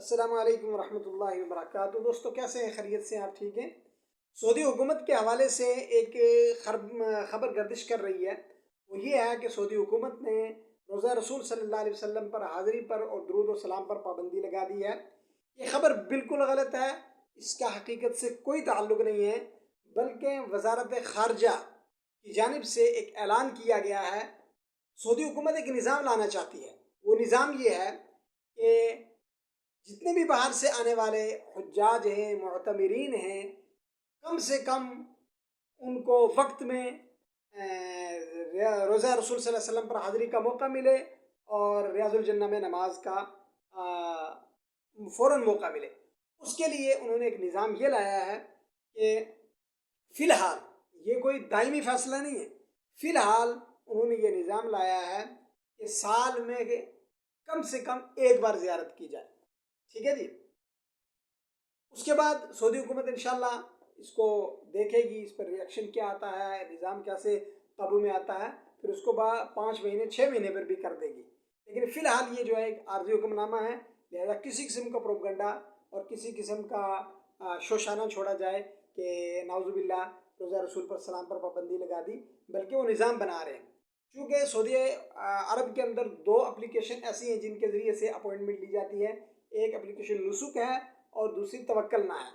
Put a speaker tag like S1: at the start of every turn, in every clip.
S1: السلام علیکم ورحمۃ اللہ وبرکاتہ۔ دوستو کیسے ہیں؟ خیریت سے؟ آپ ٹھیک ہیں؟ سعودی حکومت کے حوالے سے ایک خبر گردش کر رہی ہے، وہ یہ ہے کہ سعودی حکومت نے روزہ رسول صلی اللہ علیہ وسلم پر حاضری پر اور درود و سلام پر پابندی لگا دی ہے۔ یہ خبر بالکل غلط ہے، اس کا حقیقت سے کوئی تعلق نہیں ہے، بلکہ وزارت خارجہ کی جانب سے ایک اعلان کیا گیا ہے۔ سعودی حکومت ایک نظام لانا چاہتی ہے، وہ نظام یہ ہے کہ جتنے بھی باہر سے آنے والے حجاج ہیں، معتمرین ہیں، کم سے کم ان کو وقت میں روزہ رسول صلی اللہ علیہ وسلم پر حاضری کا موقع ملے اور ریاض الجنہ میں نماز کا فوراً موقع ملے۔ اس کے لیے انہوں نے ایک نظام یہ لایا ہے کہ فی الحال یہ کوئی دائمی فیصلہ نہیں ہے، فی الحال انہوں نے یہ نظام لایا ہے کہ سال میں کم سے کم ایک بار زیارت کی جائے۔ ٹھیک ہے جی، اس کے بعد سعودی حکومت انشاءاللہ اس کو دیکھے گی، اس پر ریئیکشن کیا آتا ہے، نظام کیسے قابو میں آتا ہے، پھر اس کو 5 مہینے 6 مہینے پر بھی کر دے گی۔ لیکن فی الحال یہ جو ہے ایک عارضی حکم نامہ ہے، لہذا کسی قسم کا پروپیگنڈا اور کسی قسم کا شوشانہ چھوڑا جائے کہ نعوذ باللہ روزہ رسول پر سلام پر پابندی لگا دی، بلکہ وہ نظام بنا رہے ہیں۔ چونکہ سعودی عرب کے اندر 2 اپلیکیشن ایسی ہیں جن کے ذریعے سے اپوائنٹمنٹ لی جاتی ہے، ایک اپلیکیشن نسک ہے اور دوسری توکلنا ہے۔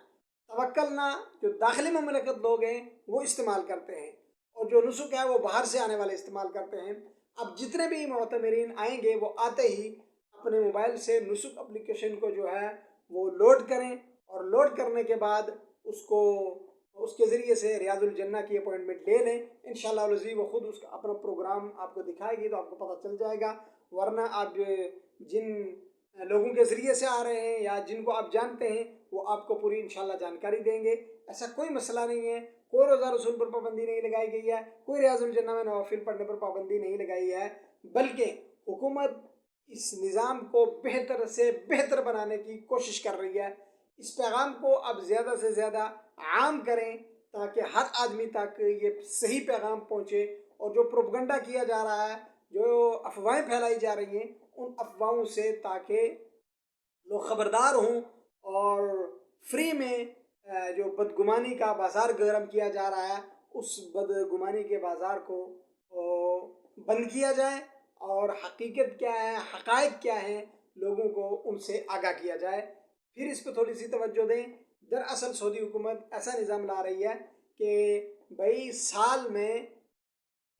S1: توکلنا جو داخلی مملکت لوگ ہیں وہ استعمال کرتے ہیں، اور جو نسک ہے وہ باہر سے آنے والے استعمال کرتے ہیں۔ اب جتنے بھی معتمرین آئیں گے وہ آتے ہی اپنے موبائل سے نسک اپلیکیشن کو جو ہے وہ لوڈ کریں، اور لوڈ کرنے کے بعد اس کے ذریعے سے ریاض الجنہ کی اپوائنٹمنٹ لے لیں۔ انشاءاللہ العزیز وہ خود اس کا اپنا پروگرام آپ کو دکھائے گی تو آپ کو پتہ چل جائے گا، ورنہ آپ جن لوگوں کے ذریعے سے آ رہے ہیں یا جن کو آپ جانتے ہیں وہ آپ کو پوری انشاءاللہ جانکاری دیں گے۔ ایسا کوئی مسئلہ نہیں ہے، کوئی روزہ رسول پر پابندی نہیں لگائی گئی ہے، کوئی ریاض الجنہ میں نوافل پڑھنے پر پابندی نہیں لگائی ہے، بلکہ حکومت اس نظام کو بہتر سے بہتر بنانے کی کوشش کر رہی ہے۔ اس پیغام کو اب زیادہ سے زیادہ عام کریں تاکہ ہر آدمی تک یہ صحیح پیغام پہنچے، اور جو پروپیگنڈا کیا جا رہا ہے، جو افواہیں پھیلائی جا رہی ہیں، ان افواہوں سے تاکہ لوگ خبردار ہوں، اور فری میں جو بدگمانی کا بازار گرم کیا جا رہا ہے اس بدگمانی کے بازار کو بند کیا جائے، اور حقیقت کیا ہے، حقائق کیا ہیں، لوگوں کو ان سے آگاہ کیا جائے۔ پھر اس پہ تھوڑی سی توجہ دیں۔ دراصل سعودی حکومت ایسا نظام لا رہی ہے کہ بھائی سال میں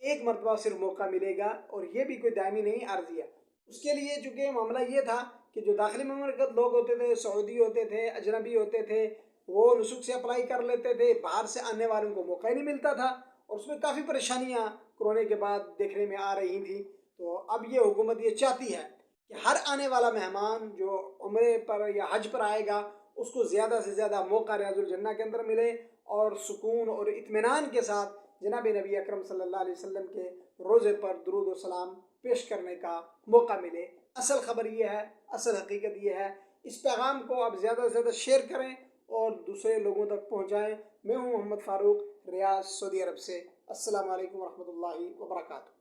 S1: ایک مرتبہ صرف موقع ملے گا، اور یہ بھی کوئی دائمی نہیں، عارضی ہے۔ اس کے لیے چونکہ معاملہ یہ تھا کہ جو داخلی مملکت لوگ ہوتے تھے، سعودی ہوتے تھے، اجنبی ہوتے تھے، وہ نسک سے اپلائی کر لیتے تھے، باہر سے آنے والوں کو موقع ہی نہیں ملتا تھا، اور اس میں کافی پریشانیاں کرونے کے بعد دیکھنے میں آ رہی تھیں۔ تو اب یہ حکومت یہ چاہتی ہے کہ ہر آنے والا مہمان جو عمرے پر یا حج پر آئے گا اس کو زیادہ سے زیادہ موقع ریاض الجنہ کے اندر ملے، اور سکون اور اطمینان کے ساتھ جناب نبی اکرم صلی اللہ علیہ وسلم کے روزے پر درود و سلام پیش کرنے کا موقع ملے۔ اصل خبر یہ ہے، اصل حقیقت یہ ہے۔ اس پیغام کو آپ زیادہ سے زیادہ شیئر کریں اور دوسرے لوگوں تک پہنچائیں۔ میں ہوں محمد فاروق، ریاض، سعودی عرب سے۔ السلام علیکم ورحمۃ اللہ وبرکاتہ۔